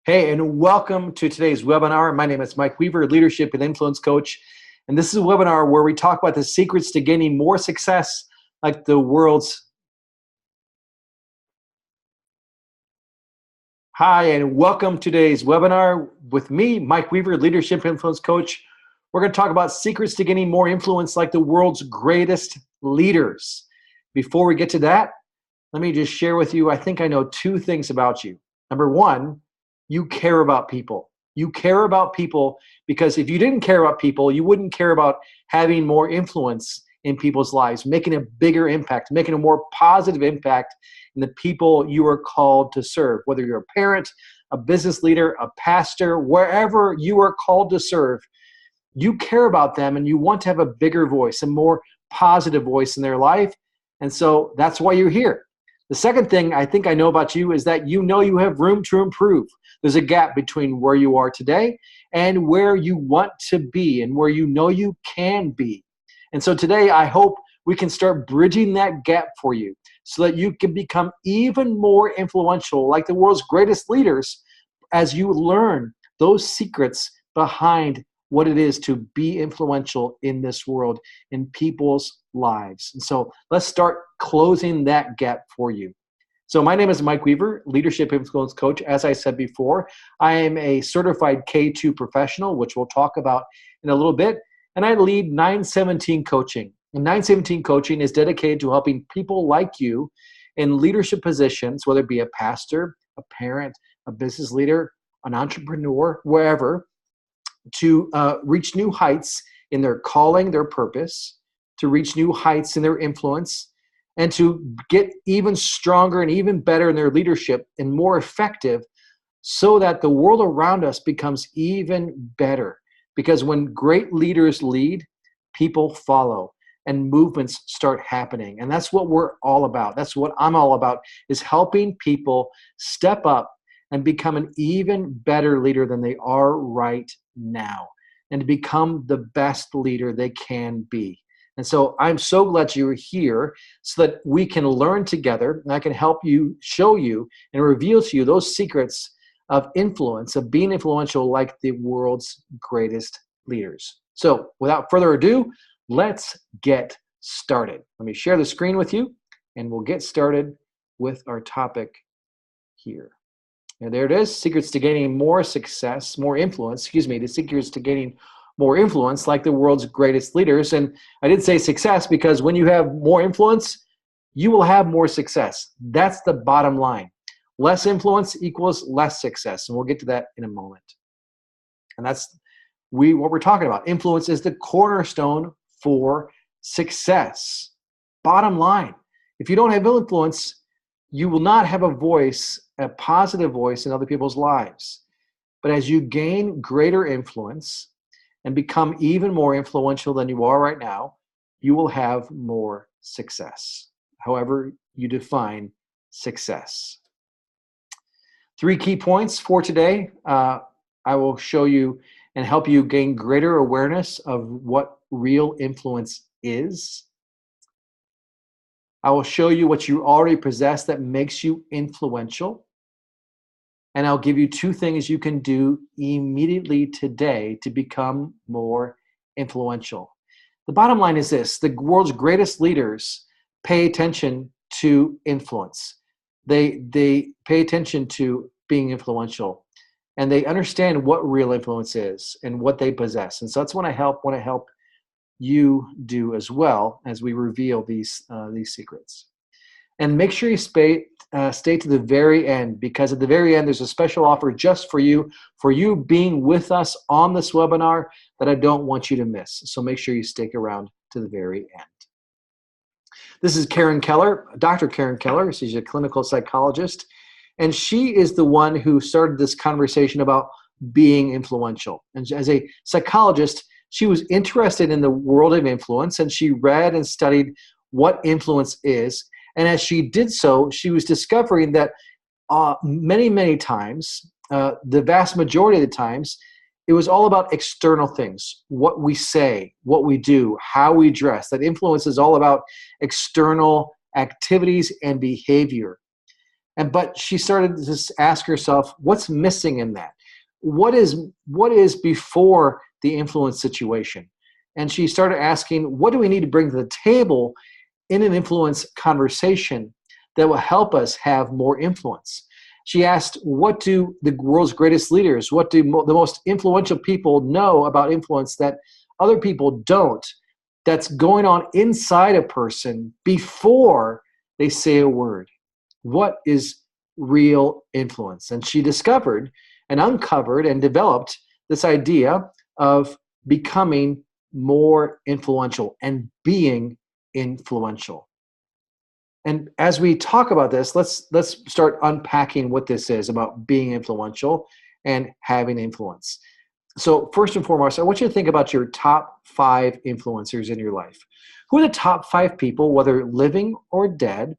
Hey, and welcome to today's webinar. My name is Mike Weaver, Leadership and Influence Coach. And this is a webinar where we talk about the secrets to gaining more success like the world's. Hi, and welcome to today's webinar with me, Mike Weaver, Leadership and Influence Coach. We're going to talk about secrets to gaining more influence like the world's greatest leaders. Before we get to that, let me just share with you, I think I know two things about you. Number one, you care about people. You care about people because if you didn't care about people, you wouldn't care about having more influence in people's lives, making a bigger impact, making a more positive impact in the people you are called to serve. Whether you're a parent, a business leader, a pastor, wherever you are called to serve, you care about them and you want to have a bigger voice, a more positive voice in their life. And so that's why you're here. The second thing I think I know about you is that you know you have room to improve. There's a gap between where you are today and where you want to be and where you know you can be. And so today I hope we can start bridging that gap for you so that you can become even more influential like the world's greatest leaders as you learn those secrets behind what it is to be influential in this world, in people's lives. And so let's start closing that gap for you. So my name is Mike Weaver, Leadership Influence Coach. As I said before, I am a certified K2 professional, which we'll talk about in a little bit, and I lead 917 Coaching. And 917 Coaching is dedicated to helping people like you in leadership positions, whether it be a pastor, a parent, a business leader, an entrepreneur, wherever, to reach new heights in their calling, their purpose, to reach new heights in their influence, and to get even stronger and even better in their leadership and more effective so that the world around us becomes even better. Because when great leaders lead, people follow and movements start happening. And that's what we're all about. That's what I'm all about, is helping people step up and become an even better leader than they are right now, and to become the best leader they can be. And so I'm so glad you're here so that we can learn together, and I can help you, show you, and reveal to you those secrets of influence, of being influential like the world's greatest leaders. So without further ado, let's get started. Let me share the screen with you, and we'll get started with our topic here. And there it is, secrets to gaining more success, more influence, the secrets to gaining more influence like the world's greatest leaders. And I did say success because when you have more influence, you will have more success. That's the bottom line. Less influence equals less success. And we'll get to that in a moment. And that's what we're talking about. Influence is the cornerstone for success. Bottom line. If you don't have influence, you will not have a voice, a positive voice in other people's lives. But as you gain greater influence and become even more influential than you are right now, you will have more success. However you define success. 3 key points for today. I will show you and help you gain greater awareness of what real influence is. I will show you what you already possess that makes you influential. And I'll give you 2 things you can do immediately today to become more influential. The bottom line is this: the world's greatest leaders pay attention to influence. They pay attention to being influential, and they understand what real influence is and what they possess. And so that's what I want to help you do as well as we reveal these secrets. And make sure you stay to the very end, because at the very end there's a special offer just for you being with us on this webinar that I don't want you to miss. So make sure you stick around to the very end. This is Karen Keller, Dr. Karen Keller. She's a clinical psychologist, and she is the one who started this conversation about being influential. And as a psychologist, she was interested in the world of influence, and she read and studied what influence is. And as she did so, she was discovering that many, many times, the vast majority of the times, it was all about external things, what we say, what we do, how we dress. That influence is all about external activities and behavior. But she started to ask herself, what's missing in that? What is before the influence situation? And she started asking, what do we need to bring to the table in an influence conversation that will help us have more influence? She asked, what do the world's greatest leaders, what do the most influential people know about influence that other people don't, that's going on inside a person before they say a word? What is real influence? And she discovered and uncovered and developed this idea of becoming more influential and being influential. And as we talk about this, let's start unpacking what this is about being influential and having influence. So first and foremost, I want you to think about your top 5 influencers in your life. Who are the top 5 people, whether living or dead,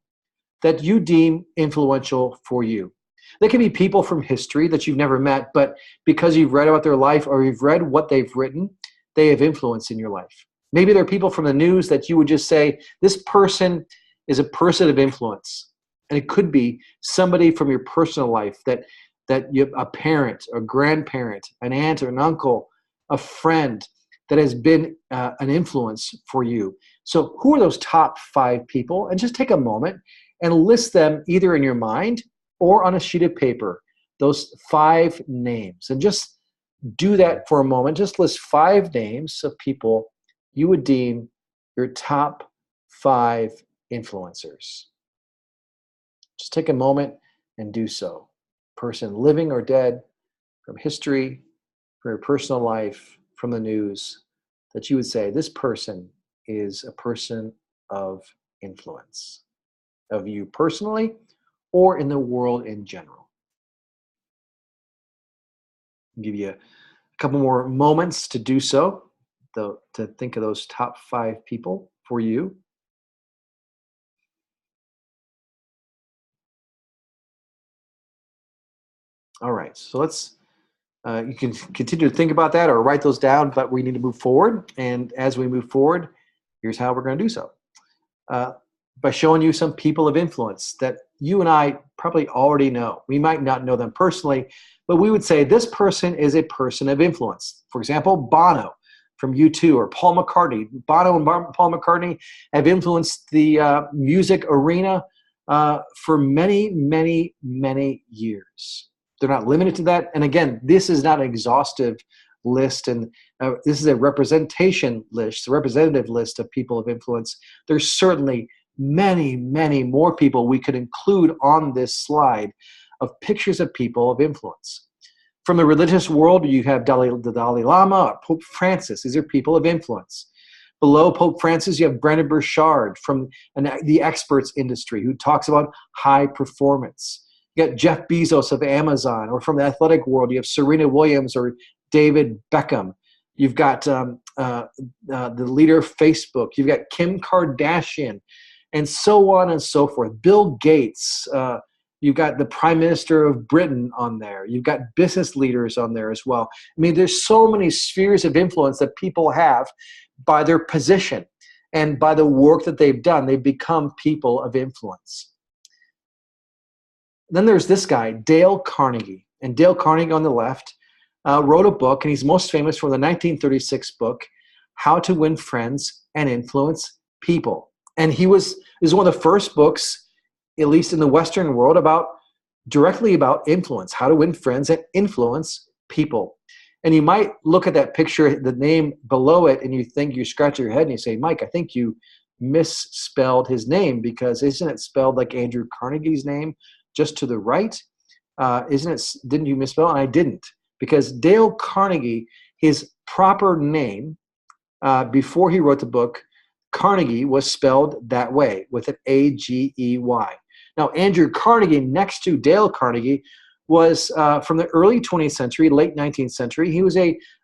that you deem influential for you? They can be people from history that you've never met, but because you've read about their life or you've read what they've written, they have influence in your life. Maybe they're people from the news that you would just say, this person is a person of influence. And it could be somebody from your personal life that you, a parent, a grandparent, an aunt or an uncle, a friend that has been an influence for you. So who are those top 5 people? And just take a moment and list them either in your mind or on a sheet of paper, those 5 names. And just do that for a moment. Just list 5 names of people you would deem your top 5 influencers. Just take a moment and do so. Person living or dead, from history, from your personal life, from the news, that you would say, this person is a person of influence, of you personally or in the world in general. I'll give you a couple more moments to do so, to think of those top 5 people for you. All right, so let's, you can continue to think about that or write those down, but we need to move forward. And as we move forward, here's how we're going to do so. By showing you some people of influence that you and I probably already know. We might not know them personally, but we would say this person is a person of influence. For example, Bono from U2 or Paul McCartney. Bono and Paul McCartney have influenced the music arena for many, many, many years. They're not limited to that. And again, this is not an exhaustive list, and this is a representation list, a representative list of people of influence. There's certainly many, many more people we could include on this slide of pictures of people of influence. From the religious world, you have the Dalai Lama or Pope Francis. These are people of influence. Below Pope Francis, you have Brendon Burchard from the experts industry who talks about high performance. You got Jeff Bezos of Amazon, or from the athletic world, you have Serena Williams or David Beckham. You've got the leader of Facebook. You've got Kim Kardashian, and so on and so forth. Bill Gates. You've got the Prime Minister of Britain on there. You've got business leaders on there as well. I mean, there's so many spheres of influence that people have by their position and by the work that they've done. They've become people of influence. Then there's this guy, Dale Carnegie. And Dale Carnegie on the left wrote a book, and he's most famous for the 1936 book, How to Win Friends and Influence People. And this is one of the first books, at least in the Western world, directly about influence, how to win friends and influence people. And you might look at that picture, the name below it, and you scratch your head and you say, Mike, I think you misspelled his name, because isn't it spelled like Andrew Carnegie's name just to the right? Didn't you misspell? And I didn't, because Dale Carnegie, his proper name, before he wrote the book, Carnegie was spelled that way, with an A-G-E-Y. Now, Andrew Carnegie, next to Dale Carnegie, was from the early 20th century, late 19th century. He was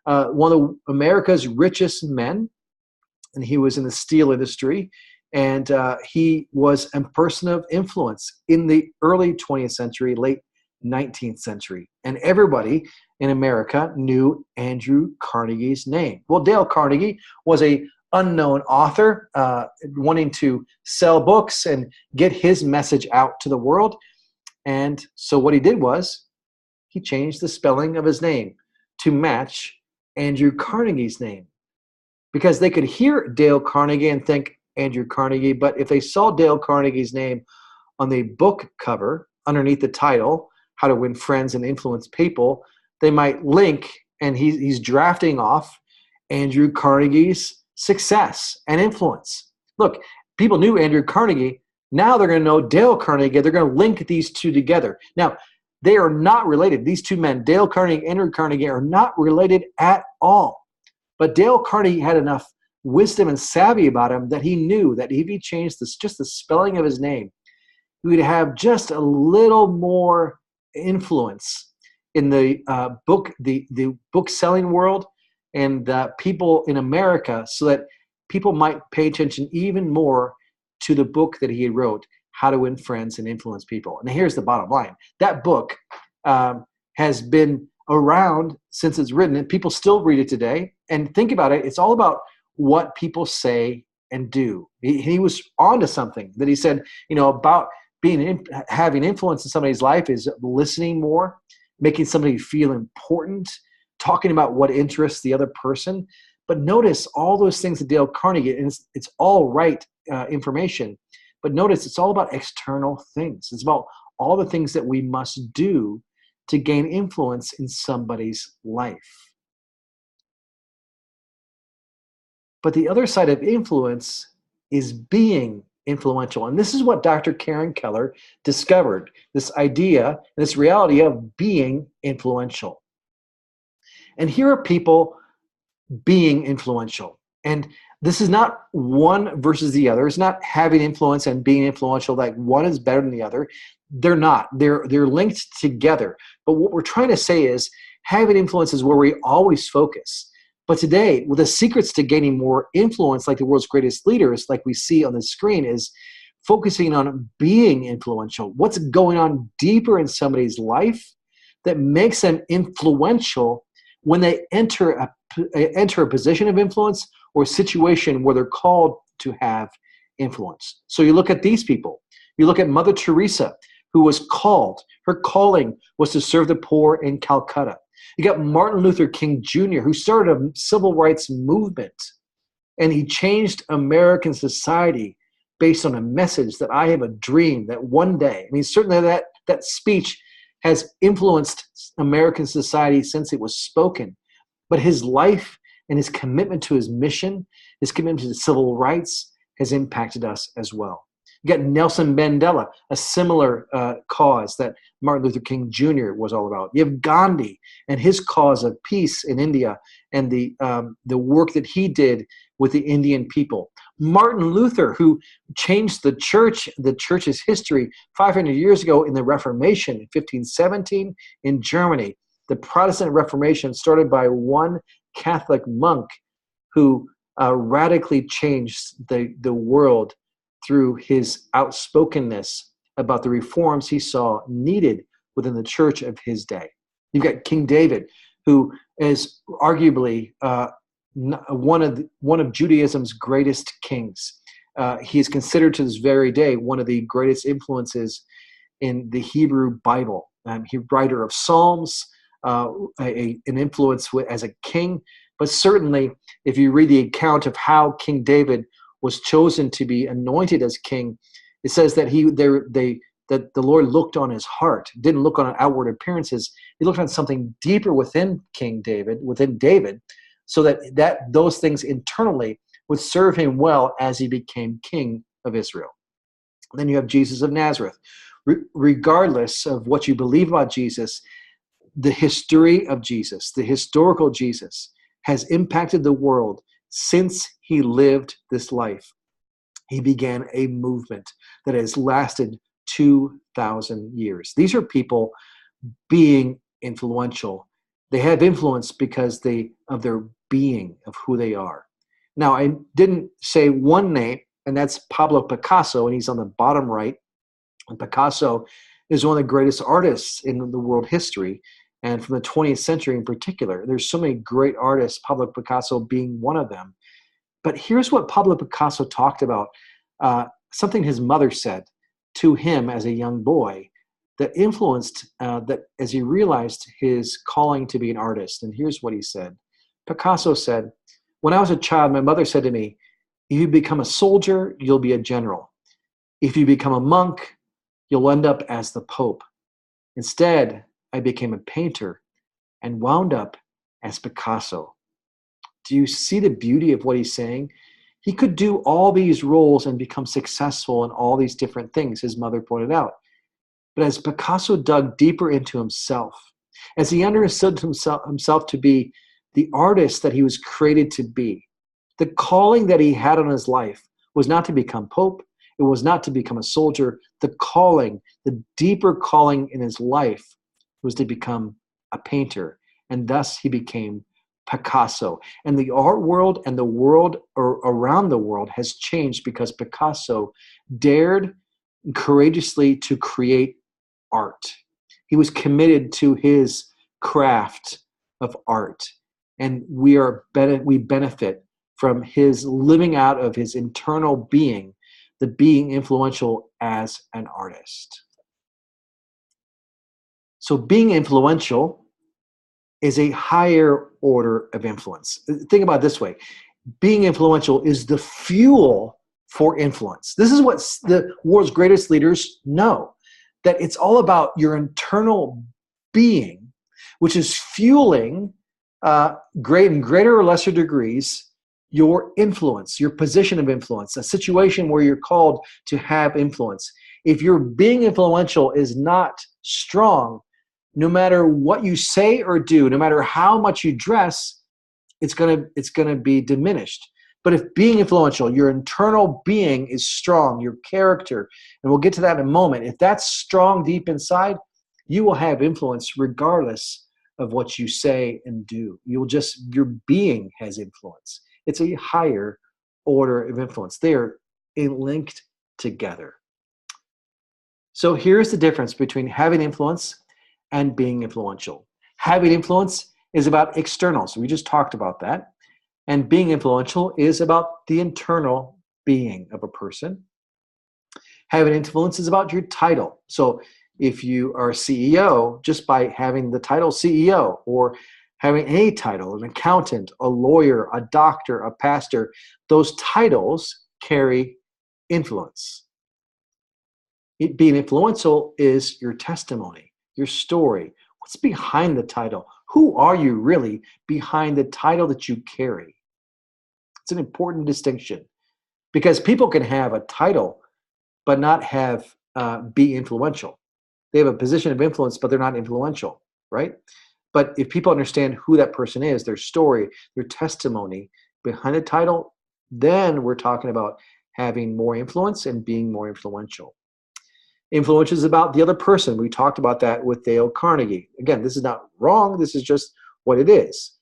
one of America's richest men, and he was in the steel industry. And he was a person of influence in the early 20th century, late 19th century. And everybody in America knew Andrew Carnegie's name. Well, Dale Carnegie was an unknown author wanting to sell books and get his message out to the world. And so what he did was he changed the spelling of his name to match Andrew Carnegie's name, because they could hear Dale Carnegie and think Andrew Carnegie, but if they saw Dale Carnegie's name on the book cover underneath the title, How to Win Friends and Influence People, they might link, and he's drafting off Andrew Carnegie's success and influence. Look, people knew Andrew Carnegie. Now they're going to know Dale Carnegie. They're going to link these two together. Now, they are not related. These two men, Dale Carnegie and Andrew Carnegie, are not related at all. But Dale Carnegie had enough wisdom and savvy about him that he knew that if he changed just the spelling of his name, he would have just a little more influence in the book selling world and people in America, so that people might pay attention even more to the book that he wrote, How to Win Friends and Influence People. And here's the bottom line. That book has been around since it's written, and people still read it today. And think about it, it's all about what people say and do. He was onto something that he said, about having influence in somebody's life is listening more, making somebody feel important, talking about what interests the other person. But notice all those things that Dale Carnegie, and it's all right information, but notice it's all about external things. It's about all the things that we must do to gain influence in somebody's life. But the other side of influence is being influential. And this is what Dr. Karen Keller discovered, this idea, this reality of being influential. And here are people being influential. And this is not one versus the other. It's not having influence and being influential, like one is better than the other. They're not. They're linked together. But what we're trying to say is having influence is where we always focus. But today, the secrets to gaining more influence, like the world's greatest leaders, like we see on the screen, is focusing on being influential. What's going on deeper in somebody's life that makes them influential when they enter a position of influence or a situation where they're called to have influence. So you look at these people. You look at Mother Teresa, who was called. Her calling was to serve the poor in Calcutta. You got Martin Luther King Jr., who started a civil rights movement, and he changed American society based on a message that I have a dream that one day, certainly that speech has influenced American society since it was spoken, but his life and his commitment to his mission, his commitment to civil rights has impacted us as well. You got Nelson Mandela, a similar cause that Martin Luther King Jr. was all about. You have Gandhi and his cause of peace in India and the work that he did with the Indian people. Martin Luther, who changed the church's history 500 years ago in the Reformation in 1517 in Germany. The Protestant Reformation started by one Catholic monk who radically changed the world through his outspokenness about the reforms he saw needed within the church of his day. You've got King David, who is arguably one of Judaism's greatest kings. He is considered to this very day one of the greatest influences in the Hebrew Bible. He's writer of Psalms, an influence as a king. But certainly, if you read the account of how King David was chosen to be anointed as king, it says that that the Lord looked on his heart, didn't look on outward appearances. He looked on something deeper within David, so that those things internally would serve him well as he became king of Israel. And then you have Jesus of Nazareth. Regardless of what you believe about Jesus, the history of Jesus, the historical Jesus, has impacted the world since he lived this life. He began a movement that has lasted 2,000 years. These are people being influential. They have influence because of their being, of who they are. Now, I didn't say one name, and that's Pablo Picasso, and he's on the bottom right. And Picasso is one of the greatest artists in the world history, and from the 20th century in particular. There's so many great artists, Pablo Picasso being one of them. But here's what Pablo Picasso talked about, something his mother said to him as a young boy that influenced that as he realized his calling to be an artist. And here's what he said. Picasso said, "When I was a child, my mother said to me, if you become a soldier, you'll be a general. If you become a monk, you'll end up as the Pope. Instead, I became a painter and wound up as Picasso." Do you see the beauty of what he's saying? He could do all these roles and become successful in all these different things, his mother pointed out. But as Picasso dug deeper into himself, as he understood himself to be the artist that he was created to be, the calling that he had on his life was not to become Pope. It was not to become a soldier. The calling, the deeper calling in his life was to become a painter. And thus he became Picasso. And the art world and the world around the world has changed because Picasso dared courageously to create art. He was committed to his craft of art. And we benefit from his living out of his internal being, the being influential as an artist. So being influential is a higher order of influence. Think about it this way. Being influential is the fuel for influence. This is what the world's greatest leaders know, that it's all about your internal being, which is fueling great in greater or lesser degrees your influence, your position of influence, a situation where you're called to have influence. If your being influential is not strong, no matter what you say or do, no matter how much you dress, it's gonna be diminished. But if being influential, your internal being is strong, your character, and we'll get to that in a moment, if that's strong deep inside, you will have influence regardless of what you say and do. Your being has influence. It's a higher order of influence. They are linked together. So here's the difference between having influence and being influential. Having influence is about externals. We just talked about that. And being influential is about the internal being of a person. Having influence is about your title. So if you are a CEO, just by having the title CEO, or having any title, an accountant, a lawyer, a doctor, a pastor, those titles carry influence. Being influential is your testimony, your story. What's behind the title? Who are you really behind the title that you carry? It's an important distinction because people can have a title but not be influential. They have a position of influence, but they're not influential, right? But if people understand who that person is, their story, their testimony behind the title, then we're talking about having more influence and being more influential. Influence is about the other person. We talked about that with Dale Carnegie. Again, this is not wrong. This is just what it is.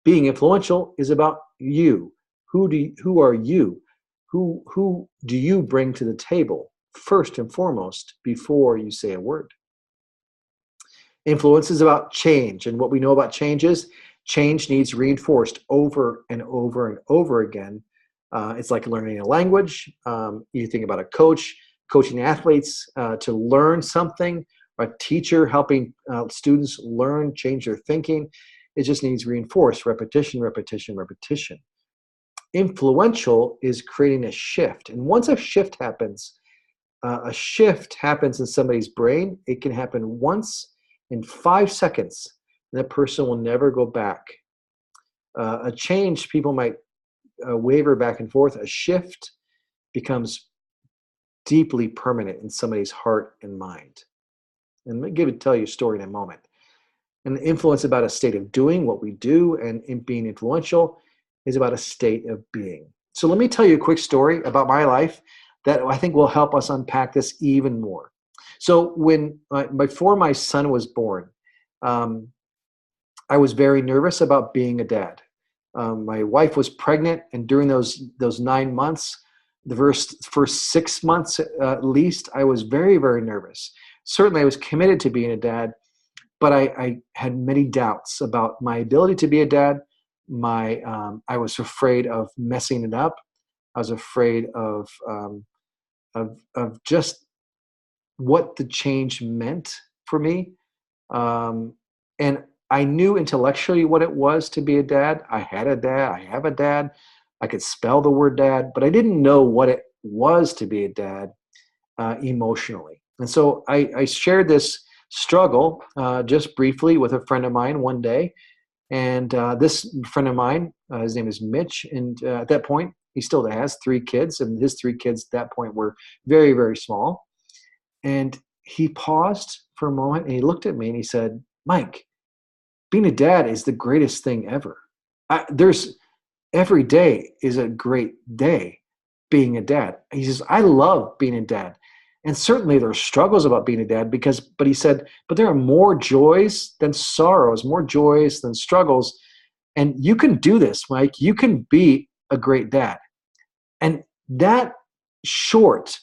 Being influential is about you. Who are you? Who do you bring to the table first and foremost before you say a word? Influence is about change. And what we know about change is change needs reinforced over and over and over again. It's like learning a language. You think about a coach coaching athletes to learn something, or a teacher helping students learn, change their thinking. It just needs reinforced, repetition, repetition, repetition. Influential is creating a shift. And once a shift happens in somebody's brain. It can happen once in 5 seconds, and that person will never go back. A change, people might waver back and forth. A shift becomes deeply permanent in somebody's heart and mind. And I'll tell you a story in a moment. And the influence about a state of doing what we do, and in being influential is about a state of being. So let me tell you a quick story about my life that I think will help us unpack this even more. So before my son was born, I was very nervous about being a dad. My wife was pregnant, and during those 9 months, the first 6 months at least, I was very, very nervous. Certainly, I was committed to being a dad, but I had many doubts about my ability to be a dad. I was afraid of messing it up. I was afraid of just what the change meant for me. Um, and I knew intellectually what it was to be a dad. I had a dad. I have a dad. I could spell the word dad, but I didn't know what it was to be a dad emotionally. And so I shared this struggle just briefly with a friend of mine one day. And this friend of mine, his name is Mitch, and at that point, he still has 3 kids, and his 3 kids at that point were very, very small. And he paused for a moment and he looked at me and he said, Mike, being a dad is the greatest thing ever. There's every day is a great day being a dad. He says, I love being a dad. And certainly there are struggles about being a dad but he said, but there are more joys than sorrows, more joys than struggles. And you can do this, Mike. You can be a great dad. And that short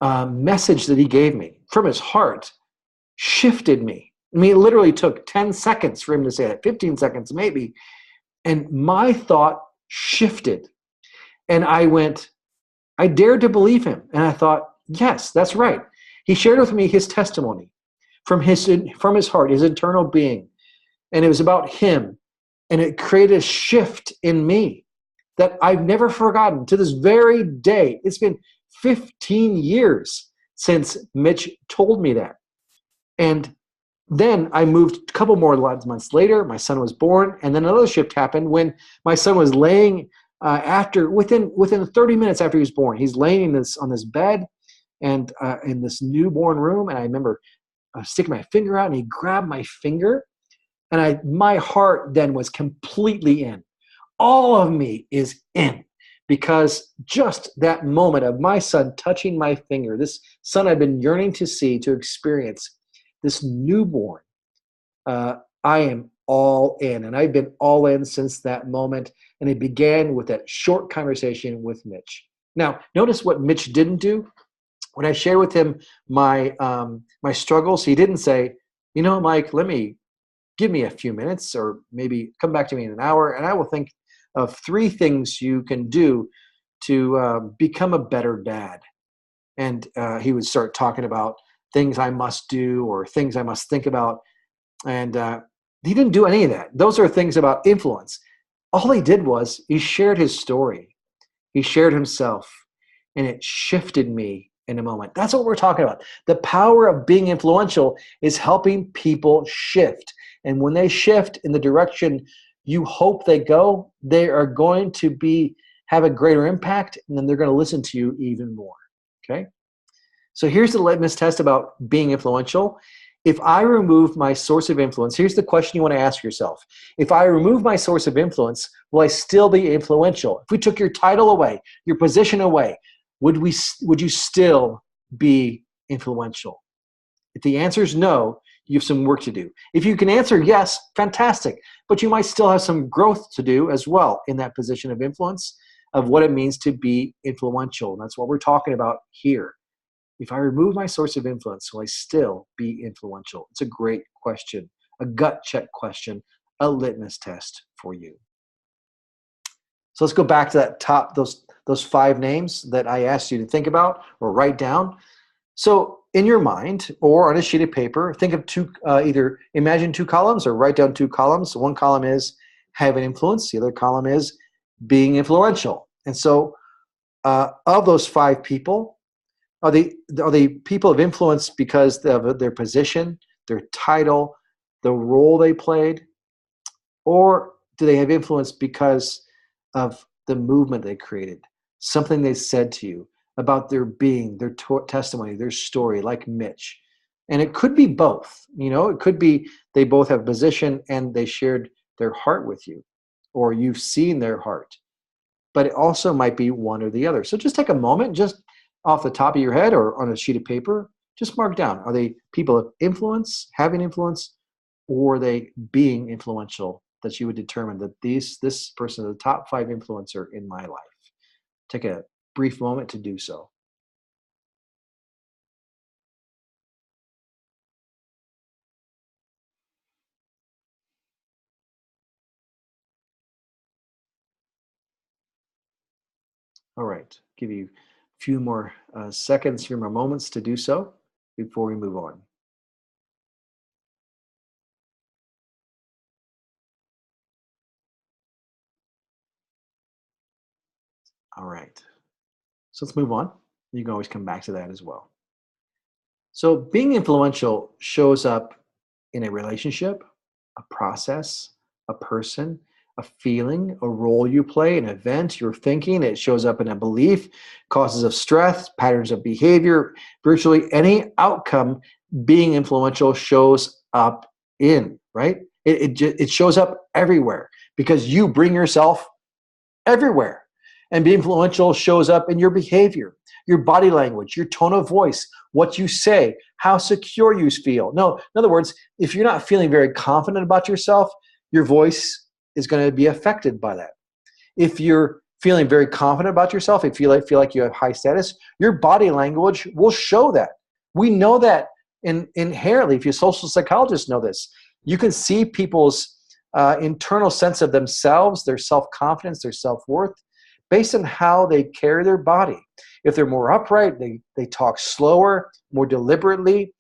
message that he gave me from his heart shifted me. I mean, it literally took 10 seconds for him to say that, 15 seconds maybe. And my thought shifted. And I dared to believe him. And I thought, yes, that's right. He shared with me his testimony from his heart, his internal being. And it was about him. And it created a shift in me that I've never forgotten to this very day. It's been 15 years since Mitch told me that. And then I moved a couple more months later. My son was born, and then another shift happened when my son was laying within 30 minutes after he was born. He's laying on this bed and in this newborn room, and I remember sticking my finger out, and he grabbed my finger, and my heart then was completely in. All of me is in because just that moment of my son touching my finger, this son I've been yearning to see, to experience, this newborn, I am all in. And I've been all in since that moment. And it began with that short conversation with Mitch. Now, notice what Mitch didn't do. When I shared with him my struggles, he didn't say, Mike, give me a few minutes, or maybe come back to me in an hour, and I will think of 3 things you can do to become a better dad. And he would start talking about things I must do or things I must think about. And he didn't do any of that. Those are things about influence. All he did was he shared his story. He shared himself, and it shifted me in a moment. That's what we're talking about. The power of being influential is helping people shift. And when they shift in the direction you hope they go, they are going to have a greater impact, and then they're going to listen to you even more. Okay? So here's the litmus test about being influential. If I remove my source of influence, here's the question you want to ask yourself. If I remove my source of influence, will I still be influential? If we took your title away, your position away, would you still be influential? If the answer is no, you have some work to do. If you can answer yes, fantastic. But you might still have some growth to do as well in that position of influence, of what it means to be influential. And that's what we're talking about here. If I remove my source of influence, will I still be influential? It's a great question, a gut check question, a litmus test for you. So let's go back to that those 5 names that I asked you to think about or write down. So in your mind or on a sheet of paper, think of either imagine 2 columns or write down 2 columns. One column is having influence. The other column is being influential. And so of those 5 people, are they people of influence because of their position, their title, the role they played? Or do they have influence because of the movement they created, something they said to you about their being, their testimony, their story, like Mitch? And it could be both. It could be they both have position and they shared their heart with you, or you've seen their heart. But it also might be one or the other. So just take a moment, just off the top of your head or on a sheet of paper, just mark down. Are they people of influence, having influence, or are they being influential, that you would determine that this person is the top 5 influencer in my life? Take a brief moment to do so. All right, give you a few more seconds, few more moments to do so. before we move on? All right. So let's move on. You can always come back to that as well. So being influential shows up in a relationship, a process, a person, a feeling, a role you play, an event, your thinking. It shows up in a belief, causes of stress, patterns of behavior. Virtually any outcome being influential shows up in, right? It shows up everywhere because you bring yourself everywhere. And being influential shows up in your behavior, your body language, your tone of voice, what you say, how secure you feel. No, in other words, if you're not feeling very confident about yourself, your voice is going to be affected by that. If you're feeling very confident about yourself, if you feel like you have high status, your body language will show that. We know that inherently. If you're social psychologists know this, you can see people's internal sense of themselves, their self-confidence, their self-worth, based on how they carry their body. If they're more upright, they talk slower, more deliberately,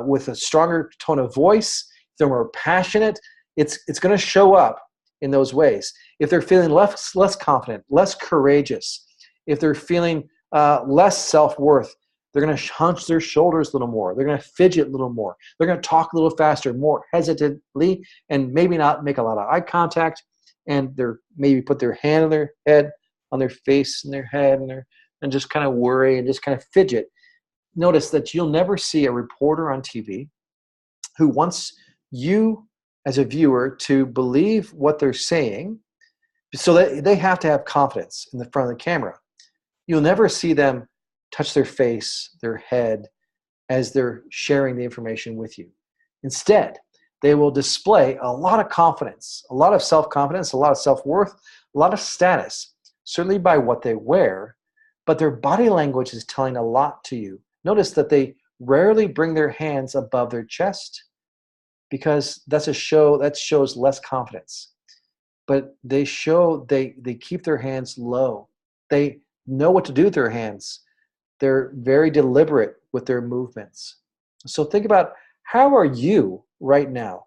with a stronger tone of voice. If they're more passionate, it's going to show up in those ways. If they're feeling less confident, less courageous, if they're feeling less self-worth, they're going to hunch their shoulders a little more. They're going to fidget a little more. They're going to talk a little faster, more hesitantly, and maybe not make a lot of eye contact. And they're maybe put their hand on their head, on their face and their head, and just kind of worry and just kind of fidget. Notice that you'll never see a reporter on TV who wants you as a viewer to believe what they're saying, so that they have to have confidence in the front of the camera. You'll never see them touch their face, their head, as they're sharing the information with you. Instead, they will display a lot of confidence, a lot of self-confidence, a lot of self-worth, a lot of status, certainly by what they wear, but their body language is telling a lot to you. Notice that they rarely bring their hands above their chest, because that shows less confidence. But they keep their hands low. They know what to do with their hands. They're very deliberate with their movements. So think about, how are you right now?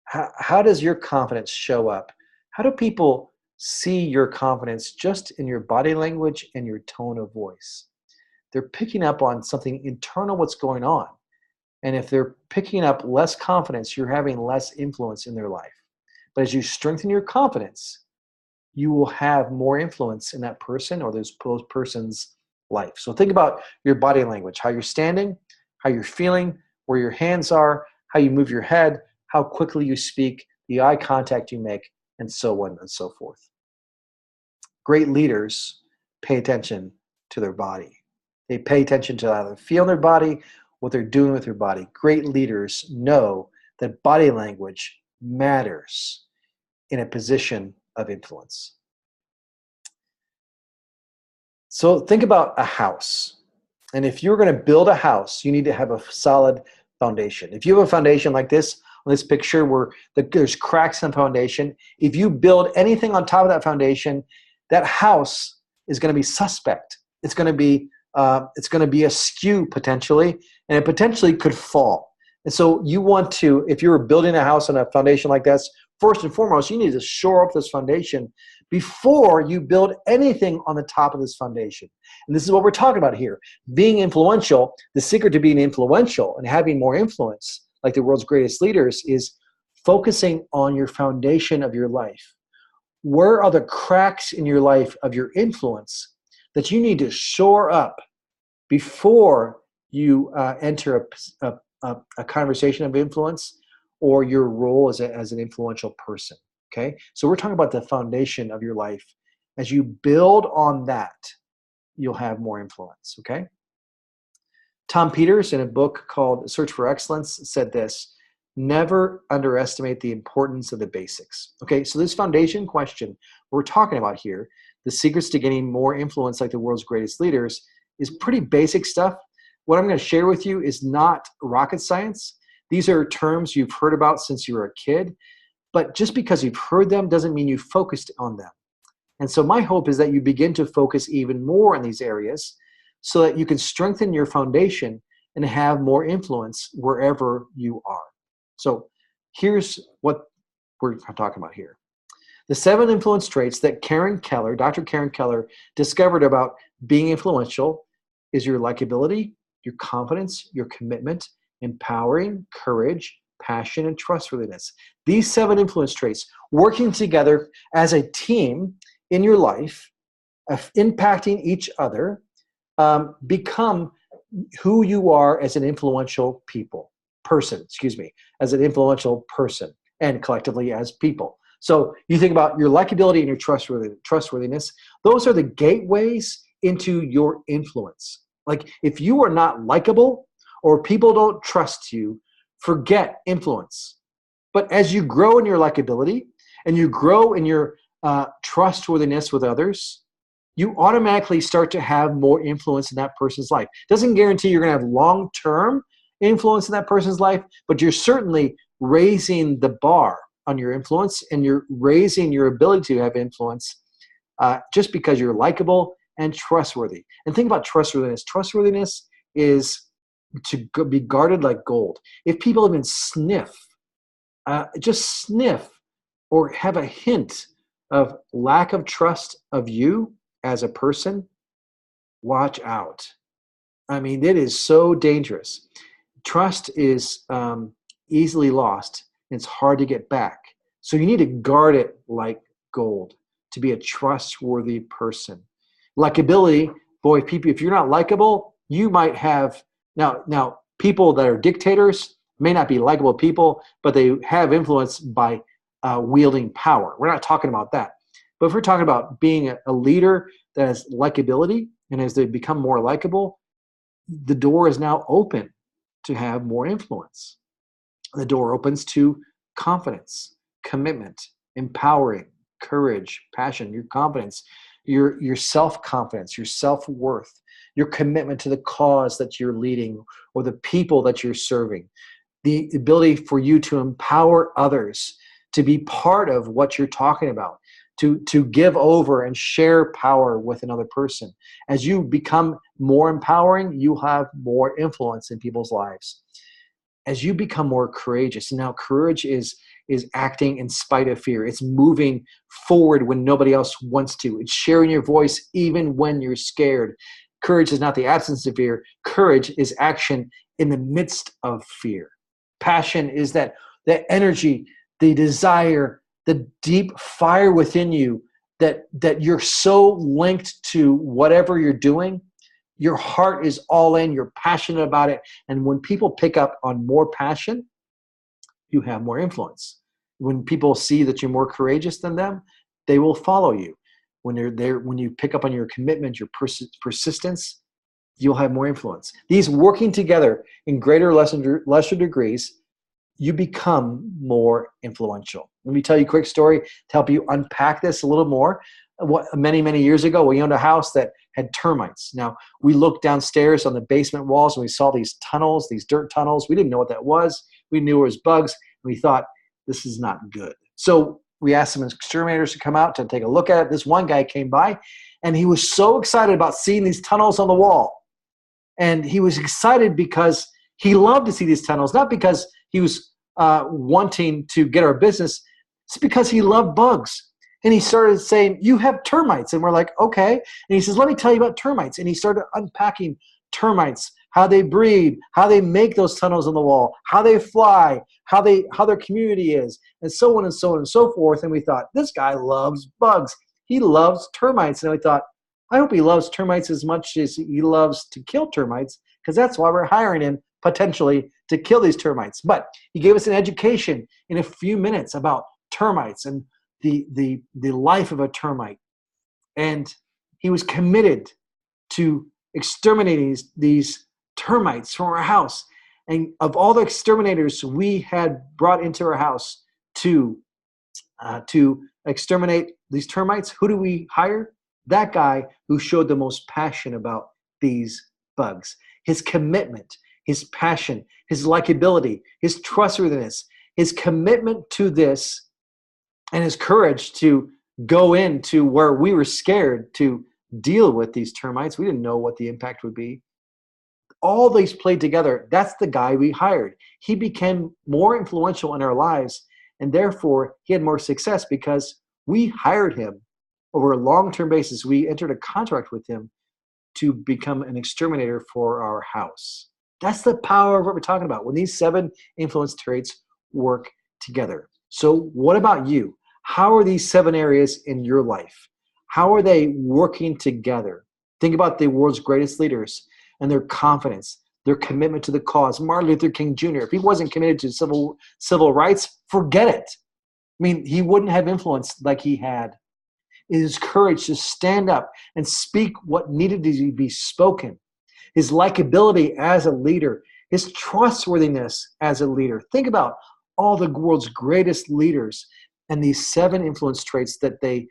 How does your confidence show up? How do people see your confidence just in your body language and your tone of voice? They're picking up on something internal, what's going on. And if they're picking up less confidence, you're having less influence in their life. But as you strengthen your confidence, you will have more influence in that person or those person's life. So think about your body language, how you're standing, how you're feeling, where your hands are, how you move your head, how quickly you speak, the eye contact you make, and so on and so forth. Great leaders pay attention to their body. They pay attention to how they feel in their body, what they're doing with their body. Great leaders know that body language matters in a position of influence. So think about a house. And if you're going to build a house, you need to have a solid foundation. If you have a foundation like this, on this picture where there's cracks in the foundation, if you build anything on top of that foundation, that house is going to be suspect. It's going to be askew potentially, and it potentially could fall. And so you want to, if you're building a house on a foundation like this, first and foremost, you need to shore up this foundation before you build anything on the top of this foundation. And this is what we're talking about here. Being influential, the secret to being influential and having more influence, like the world's greatest leaders, is focusing on your foundation of your life. Where are the cracks in your life of your influence that you need to shore up before you enter a conversation of influence or your role as an influential person? Okay, so we're talking about the foundation of your life. As you build on that, you'll have more influence. Okay. Tom Peters, in a book called Search for Excellence, said this: never underestimate the importance of the basics. Okay, so this foundation question we're talking about here, the secrets to getting more influence like the world's greatest leaders, is pretty basic stuff. What I'm going to share with you is not rocket science. These are terms you've heard about since you were a kid, but just because you've heard them doesn't mean you focused on them. And so my hope is that you begin to focus even more on these areas so that you can strengthen your foundation and have more influence wherever you are. So here's what we're talking about here. The 7 influence traits that Dr. Karen Keller, discovered about being influential is your likability, your confidence, your commitment, empowering, courage, passion, and trustworthiness. These 7 influence traits working together as a team in your life, impacting each other, become who you are as an influential person, as an influential person, and collectively as people. So you think about your likability and your trustworthiness. Those are the gateways into your influence. Like if you are not likable or people don't trust you, forget influence. But as you grow in your likability and you grow in your trustworthiness with others, you automatically start to have more influence in that person's life. Doesn't guarantee you're going to have long-term influence in that person's life, but you're certainly raising the bar on your influence, and you're raising your ability to have influence just because you're likable and trustworthy. And think about trustworthiness. Trustworthiness is to be guarded like gold. If people even just sniff or have a hint of lack of trust of you as a person, watch out. I mean, it is so dangerous. Trust is easily lost. It's hard to get back. So you need to guard it like gold to be a trustworthy person. Likability, boy, people, if you're not likable, you might have, now people that are dictators may not be likable people, but they have influence by wielding power. We're not talking about that. But if we're talking about being a leader that has likability, and as they become more likable, the door is now open to have more influence. The door opens to confidence, commitment, empowering, courage, passion, your confidence, your self-confidence, your self-worth, your commitment to the cause that you're leading or the people that you're serving, the ability for you to empower others to be part of what you're talking about, to give over and share power with another person. As you become more empowering, you have more influence in people's lives. As you become more courageous, now courage is acting in spite of fear. It's moving forward when nobody else wants to. It's sharing your voice even when you're scared. Courage is not the absence of fear. Courage is action in the midst of fear. Passion is that energy, the desire, the deep fire within you that you're so linked to whatever you're doing. Your heart is all in, you're passionate about it. And when people pick up on more passion, you have more influence. When people see that you're more courageous than them, they will follow you. When they're there, when you pick up on your commitment, your persistence, you'll have more influence. These working together in greater or lesser degrees, you become more influential. Let me tell you a quick story to help you unpack this a little more. Many, many years ago, we owned a house that had termites. Now, we looked downstairs on the basement walls and we saw these tunnels, these dirt tunnels. We didn't know what that was. We knew it was bugs. And we thought, this is not good. So we asked some exterminators to come out to take a look at it. This one guy came by and he was so excited about seeing these tunnels on the wall. And he was excited because he loved to see these tunnels, not because he was wanting to get our business. It's because he loved bugs. And he started saying, you have termites. And we're like, okay. And he says, let me tell you about termites. And he started unpacking termites, how they breed, how they make those tunnels on the wall, how they fly, how their community is, and so on and so on and so forth. And we thought, this guy loves bugs. He loves termites. And we thought, I hope he loves termites as much as he loves to kill termites, because that's why we're hiring him potentially to kill these termites. But he gave us an education in a few minutes about termites and the life of a termite. And he was committed to exterminating these termites from our house. And of all the exterminators we had brought into our house to exterminate these termites, who do we hire? That guy who showed the most passion about these bugs. His commitment, his passion, his likability, his trustworthiness, his commitment to this, and his courage to go into where we were scared to deal with these termites. We didn't know what the impact would be. all these played together. That's the guy we hired. He became more influential in our lives, and therefore he had more success because we hired him over a long-term basis. We entered a contract with him to become an exterminator for our house. That's the power of what we're talking about when these 7 influence traits work together. So what about you? How are these 7 areas in your life? How are they working together? Think about the world's greatest leaders and their confidence, their commitment to the cause. Martin Luther King Jr., if he wasn't committed to civil rights, forget it. I mean, he wouldn't have influence like he had. His courage to stand up and speak what needed to be spoken. His likability as a leader. His trustworthiness as a leader. Think about all the world's greatest leaders and these 7 influence traits that they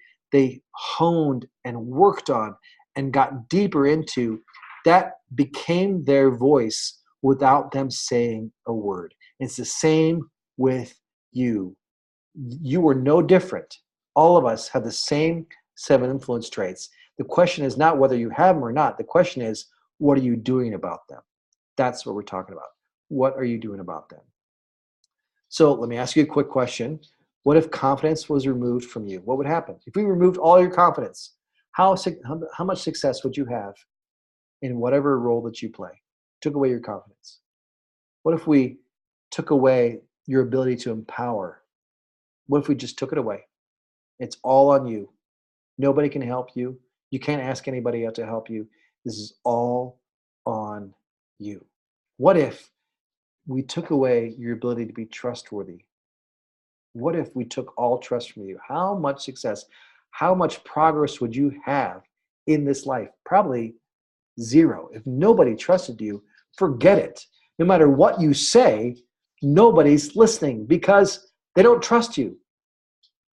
honed and worked on and got deeper into, that became their voice without them saying a word. It's the same with you. You are no different. All of us have the same 7 influence traits. The question is not whether you have them or not. The question is, what are you doing about them? That's what we're talking about. What are you doing about them? So let me ask you a quick question. What if confidence was removed from you? What would happen? If we removed all your confidence, how much success would you have in whatever role that you play? Took away your confidence. What if we took away your ability to empower? What if we just took it away? It's all on you. Nobody can help you. You can't ask anybody else to help you. This is all on you. What if we took away your ability to be trustworthy? What if we took all trust from you? How much success, how much progress would you have in this life? Probably 0. If nobody trusted you, forget it. No matter what you say, nobody's listening because they don't trust you.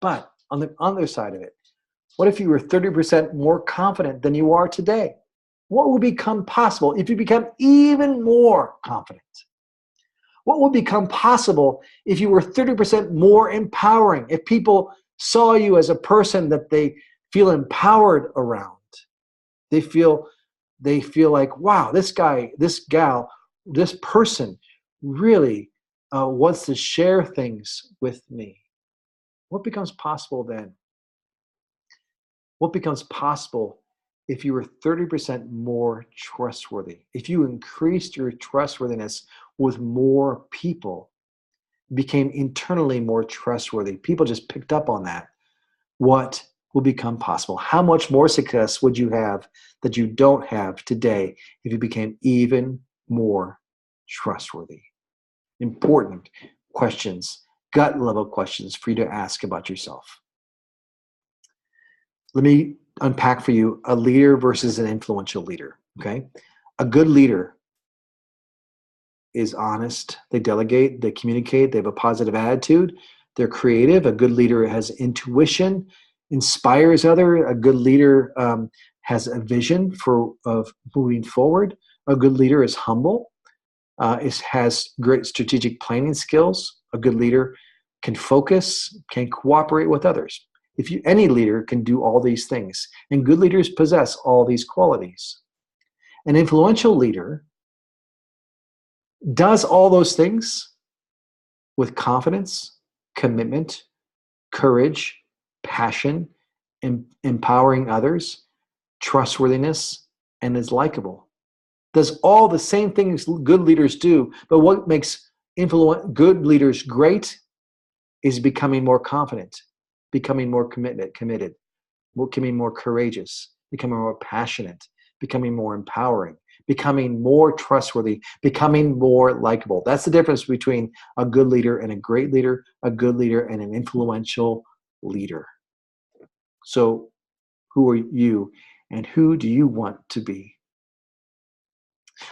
But on the other side of it, what if you were 30% more confident than you are today? What would become possible if you become even more confident? What would become possible if you were 30% more empowering? If people saw you as a person that they feel empowered around, they feel like, wow, this guy, this gal, this person really wants to share things with me. What becomes possible then? What becomes possible if you were 30% more trustworthy? If you increased your trustworthiness with more people, became internally more trustworthy, people just picked up on that, what will become possible? How much more success would you have that you don't have today if you became even more trustworthy? Important questions, gut level questions for you to ask about yourself. Let me unpack for you a leader versus an influential leader, okay? A good leader is honest. They delegate, they communicate, they have a positive attitude, they're creative. A good leader has intuition, inspires others. A good leader has a vision of moving forward. A good leader is humble, has great strategic planning skills. A good leader can focus, can cooperate with others. Any leader can do all these things, and good leaders possess all these qualities. An influential leader does all those things with confidence, commitment, courage, passion, empowering others, trustworthiness, and is likable. Does all the same things good leaders do, but what makes good leaders great is becoming more confident, becoming more committed, becoming more courageous, becoming more passionate, becoming more empowering, becoming more trustworthy, becoming more likable. That's the difference between a good leader and a great leader, a good leader and an influential leader. So who are you and who do you want to be?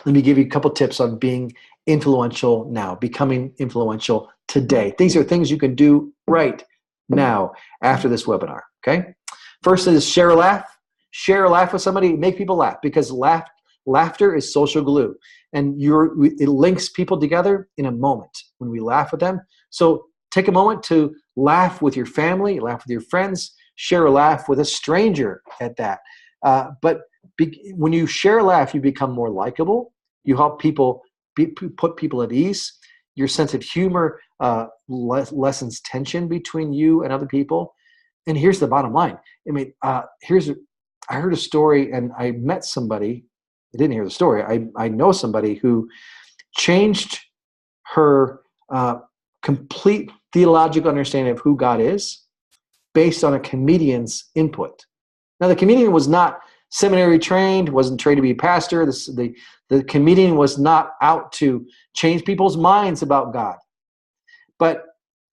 Let me give you a couple tips on being influential now, becoming influential today. These are things you can do right now after this webinar, okay? First is share a laugh. Share a laugh with somebody, make people laugh, because laughter is social glue, and it links people together in a moment when we laugh with them. So take a moment to laugh with your family, laugh with your friends, share a laugh with a stranger at that. But when you share a laugh, you become more likable, You help people put people at ease. Your sense of humor lessens tension between you and other people. And here's the bottom line. I mean, I heard a story, and I met somebody. I didn't hear the story. I know somebody who changed her complete theological understanding of who God is based on a comedian's input. Now, the comedian was not seminary trained, wasn't trained to be a pastor. The comedian was not out to change people's minds about God. But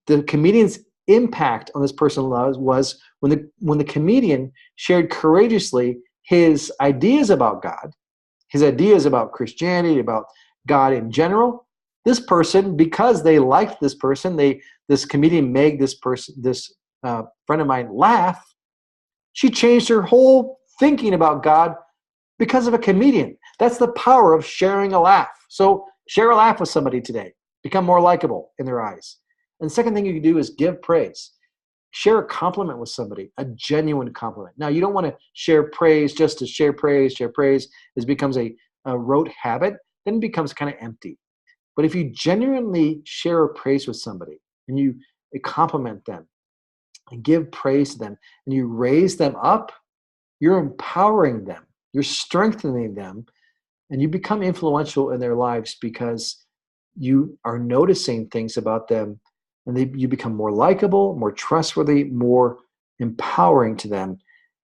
the comedian's impact on this person was when the comedian shared courageously his ideas about God, his ideas about Christianity, about God in general. This person, because they liked this person, this comedian made this friend of mine laugh. She changed her whole thinking about God because of a comedian. That's the power of sharing a laugh. So share a laugh with somebody today. Become more likable in their eyes. And the second thing you can do is give praise. Share a compliment with somebody, a genuine compliment. Now, you don't want to share praise just to share praise. Share praise. It becomes a rote habit. Then it becomes kind of empty. But if you genuinely share a praise with somebody and you compliment them and give praise to them and you raise them up, you're empowering them, you're strengthening them, and you become influential in their lives because you are noticing things about them, and you become more likable, more trustworthy, more empowering to them,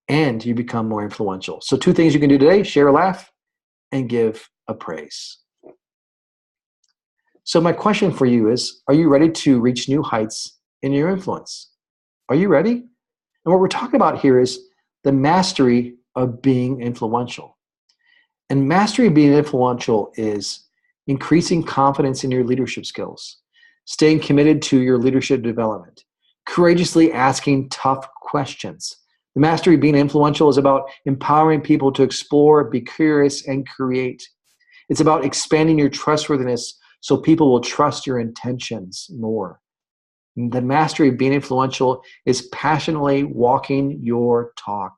and you become more influential. So 2 things you can do today: share a laugh and give a praise. So my question for you is, are you ready to reach new heights in your influence? Are you ready? And what we're talking about here is the mastery of being influential. And mastery of being influential is increasing confidence in your leadership skills, staying committed to your leadership development, courageously asking tough questions. The mastery of being influential is about empowering people to explore, be curious, and create. It's about expanding your trustworthiness so people will trust your intentions more. The mastery of being influential is passionately walking your talk.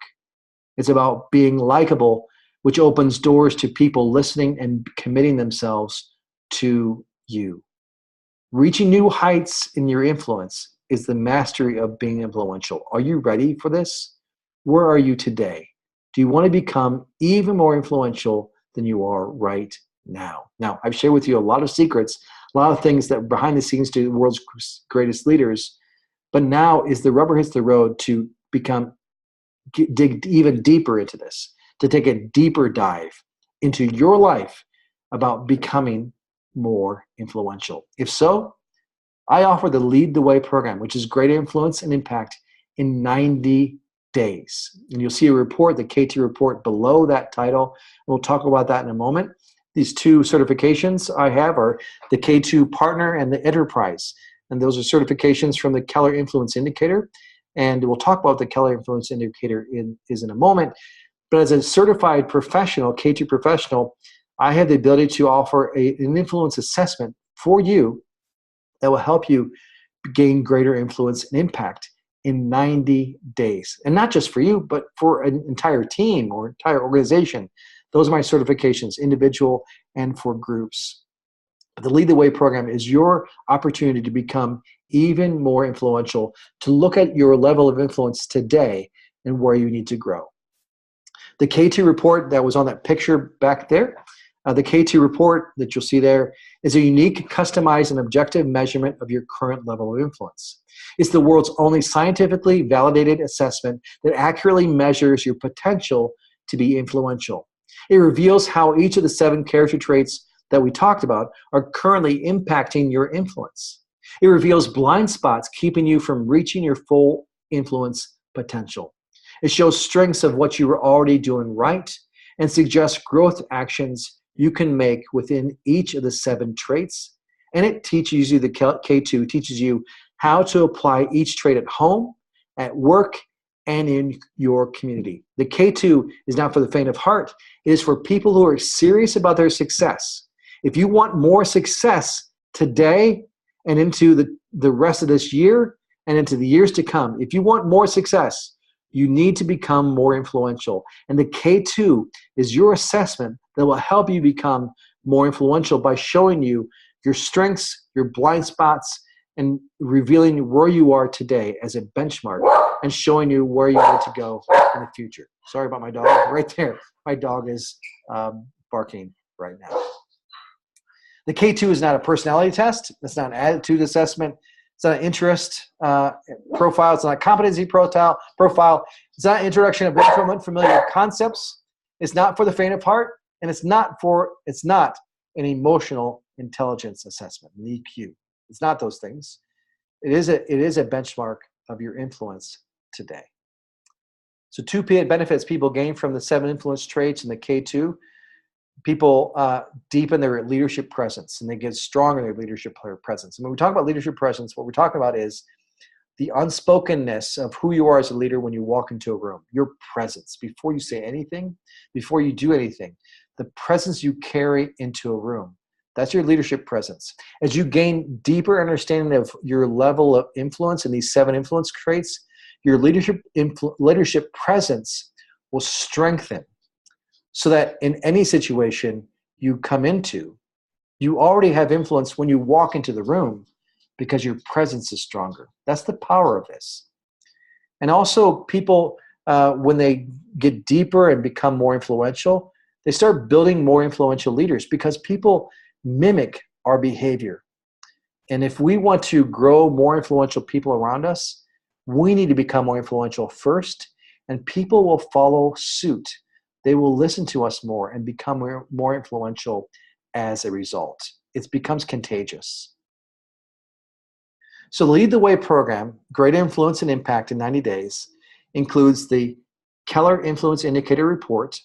It's about being likable, which opens doors to people listening and committing themselves to you. Reaching new heights in your influence is the mastery of being influential. Are you ready for this? Where are you today? Do you want to become even more influential than you are right now? Now, I've shared with you a lot of secrets, a lot of things that behind the scenes to the world's greatest leaders, but now is the rubber hits the road to dig even deeper into this, to take a deeper dive into your life about becoming more influential. If so, I offer the Lead the Way program, which is greater influence and impact in 90 days. And you'll see a report, the KT report, below that title. We'll talk about that in a moment. These 2 certifications I have are the K2 Partner and the Enterprise. And those are certifications from the Keller Influence Indicator. And we'll talk about the Keller Influence Indicator in a moment. But as a certified professional, K2 professional, I have the ability to offer an influence assessment for you that will help you gain greater influence and impact in 90 days. And not just for you, but for an entire team or entire organization. Those are my certifications, individual and for groups. The Lead the Way program is your opportunity to become even more influential, to look at your level of influence today and where you need to grow. The K2 report that was on that picture back there, the K2 report that you'll see there is a unique, customized, and objective measurement of your current level of influence. It's the world's only scientifically validated assessment that accurately measures your potential to be influential. It reveals how each of the 7 character traits that we talked about are currently impacting your influence. It reveals blind spots keeping you from reaching your full influence potential. It shows strengths of what you are already doing right and suggests growth actions you can make within each of the 7 traits. And it teaches you, the K2 teaches you how to apply each trait at home, at work, and in your community. The K2 is not for the faint of heart. It is for people who are serious about their success. If you want more success today and into the rest of this year and into the years to come, if you want more success, you need to become more influential. And the K2 is your assessment that will help you become more influential by showing you your strengths, your blind spots, and revealing where you are today as a benchmark and showing you where you need to go in the future. Sorry about my dog right there. My dog is barking right now. The K2 is not a personality test. It's not an attitude assessment. It's not an interest profile. It's not a competency profile. It's not an introduction of unfamiliar concepts. It's not for the faint of heart, and it's not an emotional intelligence assessment, an EQ. It's not those things. It is a benchmark of your influence today. So 2 benefits people gain from the 7 influence traits in the K2. People deepen their leadership presence, and they get stronger in their leadership presence. And when we talk about leadership presence, what we're talking about is the unspokenness of who you are as a leader when you walk into a room. Your presence, before you say anything, before you do anything, the presence you carry into a room. That's your leadership presence. As you gain deeper understanding of your level of influence in these 7 influence traits, your leadership presence will strengthen, so that in any situation you come into, you already have influence when you walk into the room because your presence is stronger. That's the power of this. And also people, when they get deeper and become more influential, they start building more influential leaders because people mimic our behavior. And if we want to grow more influential people around us, we need to become more influential first, and people will follow suit. They will listen to us more and become more influential as a result. It becomes contagious. So the Lead the Way program, Great Influence and Impact in 90 Days, includes the Keller Influence Indicator Report,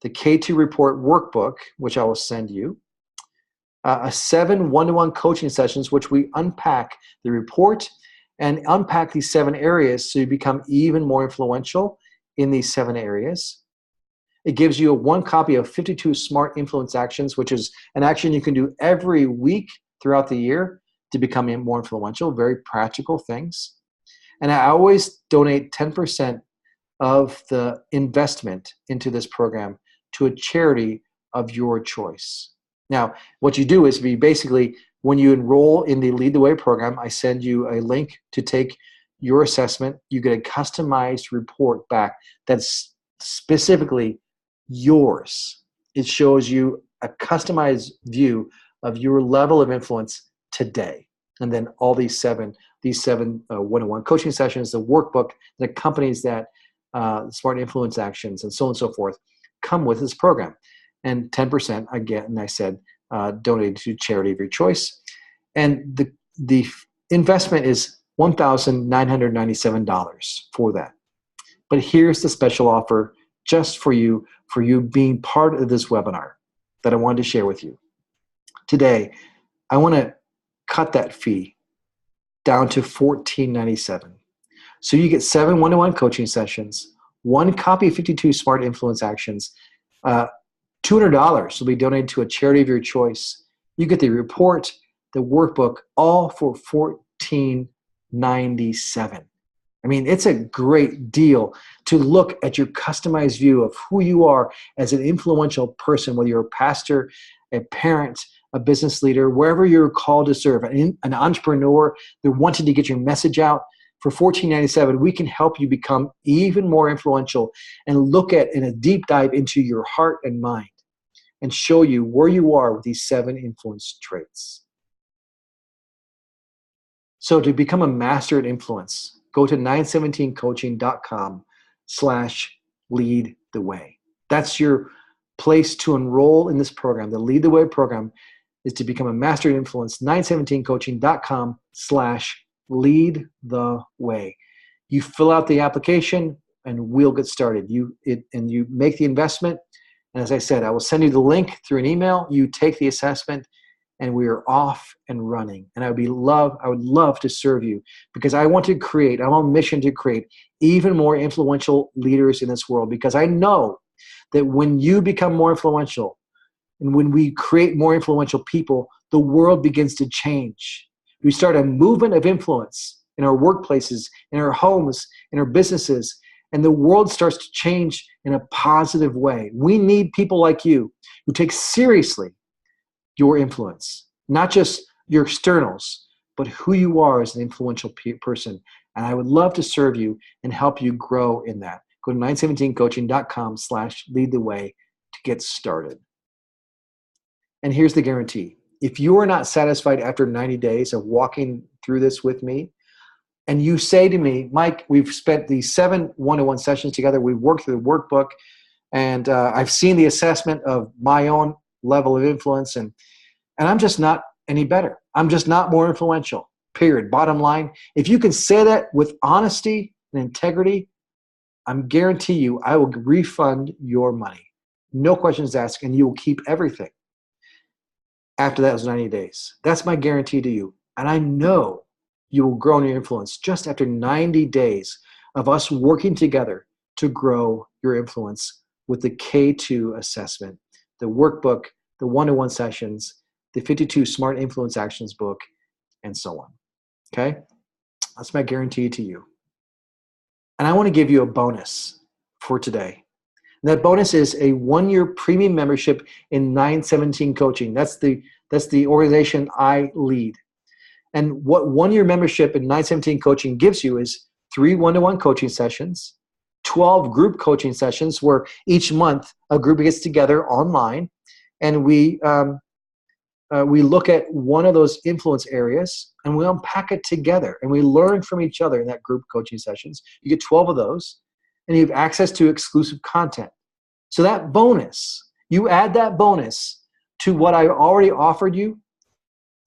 the K2 Report Workbook, which I will send you, 7 one-to-one coaching sessions, which we unpack the report and unpack these 7 areas so you become even more influential in these 7 areas. It gives you 1 copy of 52 Smart Influence Actions, which is an action you can do every week throughout the year to become more influential, very practical things. And I always donate 10% of the investment into this program to a charity of your choice. Now, what you do is when you enroll in the Lead the Way program, I send you a link to take your assessment. You get a customized report back that's specifically yours. It shows you a customized view of your level of influence today. And then all these seven one-on-one coaching sessions, the workbook that accompanies that, Smart Influence Actions, and so on and so forth, come with this program. And 10%, again, I said, donated to charity of your choice. And the investment is $1,997 for that. But here's the special offer just for you being part of this webinar that I wanted to share with you. Today, I want to cut that fee down to $1,497. So you get 7 one-to-one coaching sessions, 1 copy of 52 Smart Influence Actions, $200 will be donated to a charity of your choice. You get the report, the workbook, all for $1,497. I mean, it's a great deal to look at your customized view of who you are as an influential person, whether you're a pastor, a parent, a business leader, wherever you're called to serve, an entrepreneur that wanted to get your message out. For $1,497, we can help you become even more influential and look at in a deep dive into your heart and mind and show you where you are with these 7 influence traits. So to become a master at influence, go to 917coaching.com/lead the way. That's your place to enroll in this program. The Lead the Way program is to become a master at influence. 917coaching.com/lead the way. You fill out the application and we'll get started. You make the investment. And as I said, I will send you the link through an email. You take the assessment and we are off and running. And I would love to serve you because I'm on a mission to create even more influential leaders in this world, because I know that when you become more influential and when we create more influential people, the world begins to change. We start a movement of influence in our workplaces, in our homes, in our businesses, and the world starts to change in a positive way. We need people like you who take seriously your influence, not just your externals, but who you are as an influential person. And I would love to serve you and help you grow in that. Go to 917coaching.com/lead the way to get started. And here's the guarantee. If you are not satisfied after 90 days of walking through this with me, and you say to me, Mike, we've spent these 7 one-to-one sessions together, we've worked through the workbook, and I've seen the assessment of my own level of influence, and I'm just not any better. I'm just not more influential, period. Bottom line, if you can say that with honesty and integrity, I'm guarantee you I will refund your money. No questions asked, and you will keep everything after those 90 days. That's my guarantee to you. And I know you will grow in your influence just after 90 days of us working together to grow your influence with the K2 assessment, the workbook, the one-to-one sessions, the 52 Smart Influence Actions book, and so on. Okay? That's my guarantee to you. And I want to give you a bonus for today. And that bonus is a 1-year premium membership in 917 Coaching. That's the organization I lead. And what 1-year membership in 917 Coaching gives you is 3 one-to-one coaching sessions, 12 group coaching sessions where each month a group gets together online, and we look at one of those influence areas and we unpack it together, and we learn from each other in that group coaching sessions. You get 12 of those, and you have access to exclusive content. So that bonus, you add that bonus to what I already offered you,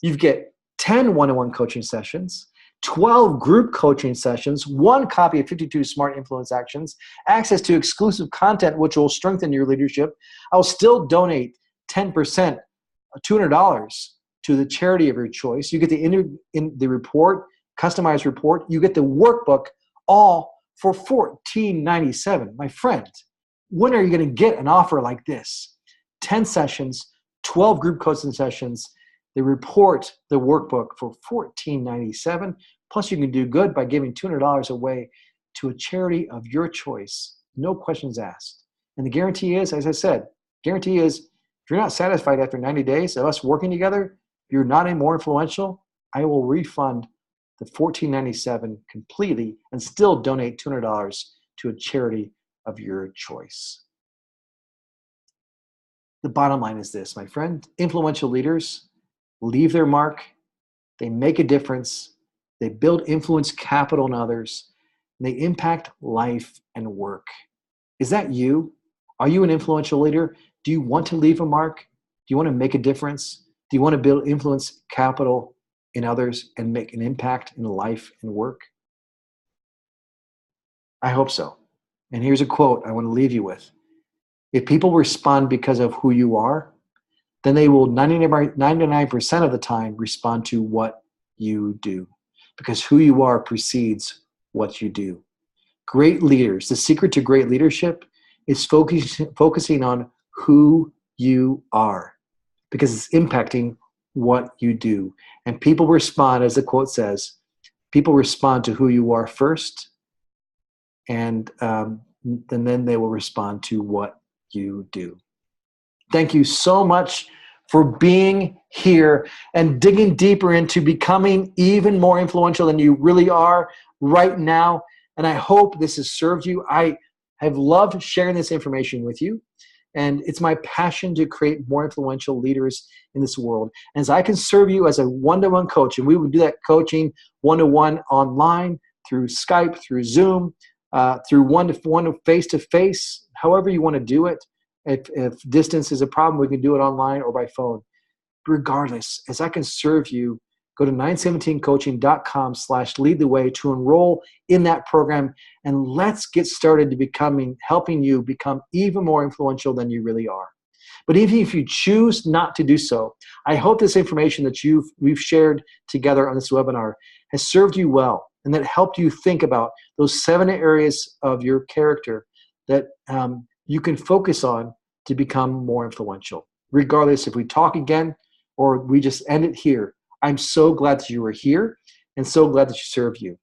you get 10 one-to-one coaching sessions, 12 group coaching sessions, 1 copy of 52 Smart Influence Actions, access to exclusive content which will strengthen your leadership. I'll still donate 10%, $200 to the charity of your choice. You get the report, customized report. You get the workbook, all for $14.97. My friend, when are you going to get an offer like this? 10 sessions, 12 group coaching sessions, the report, the workbook for $14.97. Plus, you can do good by giving $200 away to a charity of your choice. No questions asked. And the guarantee is, as I said, guarantee is, if you're not satisfied after 90 days of us working together, if you're not any more influential, I will refund the $14.97 completely and still donate $200 to a charity of your choice. The bottom line is this, my friend. Influential leaders leave their mark. They make a difference. They build influence capital in others. And they impact life and work. Is that you? Are you an influential leader? Do you want to leave a mark? Do you want to make a difference? Do you want to build influence capital in others and make an impact in life and work? I hope so. And here's a quote I want to leave you with. If people respond because of who you are, then they will 99% of the time respond to what you do, because who you are precedes what you do. Great leaders, the secret to great leadership is focusing on who you are, because it's impacting what you do. And people respond, as the quote says, people respond to who you are first, and then they will respond to what you do. Thank you so much for being here and digging deeper into becoming even more influential than you really are right now. And I hope this has served you. I have loved sharing this information with you. And it's my passion to create more influential leaders in this world. And as I can serve you as a one-to-one coach, and we will do that coaching one-to-one online, through Skype, through Zoom, through one-to-one, face-to-face, however you want to do it. If distance is a problem, we can do it online or by phone. Regardless, as I can serve you, go to 917coaching.com/lead the way to enroll in that program, and let's get started to helping you become even more influential than you really are. But even if you choose not to do so, I hope this information that we've shared together on this webinar has served you well, and that helped you think about those 7 areas of your character that you can focus on to become more influential. Regardless if we talk again or we just end it here, I'm so glad that you were here and so glad that you served you.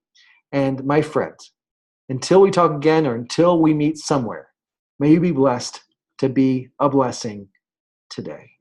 And my friend, Until we talk again or until we meet somewhere, may you be blessed to be a blessing today.